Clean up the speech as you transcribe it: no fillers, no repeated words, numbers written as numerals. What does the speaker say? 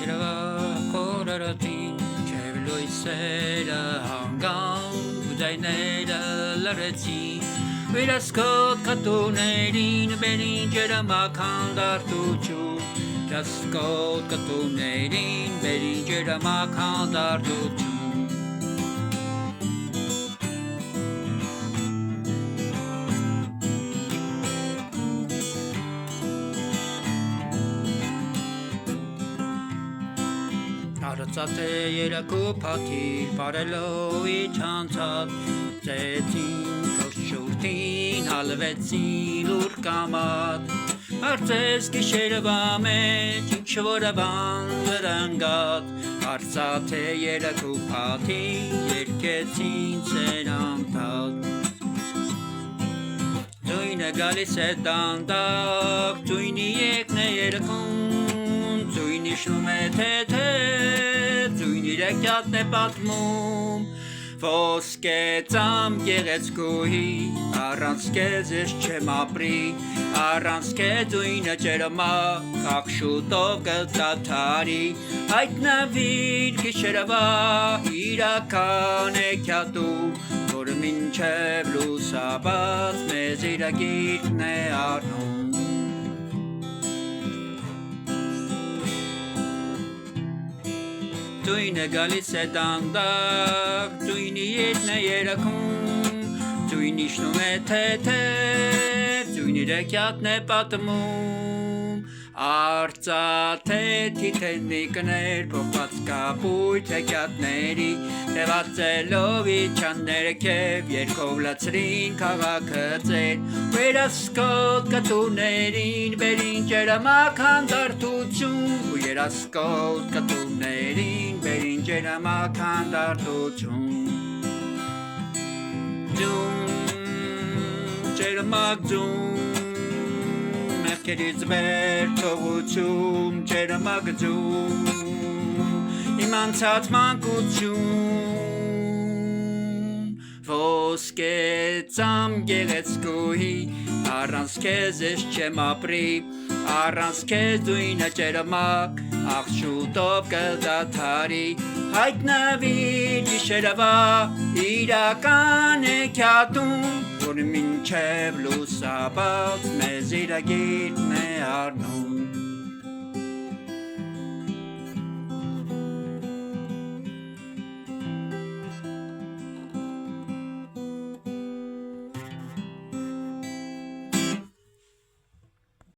Գիշերվա խորարատին Չևլույսերը հանգան Ուդայները լրեցին Վիրասկոտ կտուներին Բերին ջերամակ հանդարտություն Վիրասկոտ կտուներին Բերին ջերամակ հանդարտություն Արծաթե երակու փաթիր Պարելով իջանցած Ձեցին կոշուրտին Հալվեցին լուր կամատ Արծես գիշերվա մեջ Ինչ-որ ավան վրանգած Արծաթե երակու փաթիր Երկեցին ծերանտած Ձույնը գալիս է դանդակ Ձույնի եկն է երկուն Ձույնի շնում է թեթե Ձույնի ռեկյատն է պատմում Ոսկե ծամ գեղեցկուհի Առանց կեզ ես չեմ ապրի Առանց կեզ ձույնը ջերմակ Խաղ շուտով կդադարի Հայտնվիր գիշերվա Իրական է քյատում Որ մինչև լուսաբաց Մեզ իրագիրն է առնում Ձույնը գալիս է դանդակ, ձույնի ետն է երակում, ձույնի շնում է թեթև, ձույնի ռեկյատն է պատմում, արծաթե թիթենիկներ, փոխված կապույտ հեկյատների, թևածելով իջան ներքև, երկով լացրին քաղաքը ծեր, վերասկոտ կտուներին, բերին ջերամակ հանդարտություն, ու երասկոտ կտուներին, բերին ջերամակ հանդարտություն, ձում, ջերամակ ձում, Մեղքերից վեր թողություն, ջերամակ ձում, իմ անցած մանկություն, ոսկե ծամ գեղեցկուհի, առանց քեզ ես չեմ ապրի, առանց քեզ ձույնը ջերամակ, աղ շուտով կդադարի, հայտնվիր գիշերվա, իրական է քյատում, որ մինչև լուսաբաց մեզ իրագիրն է առնում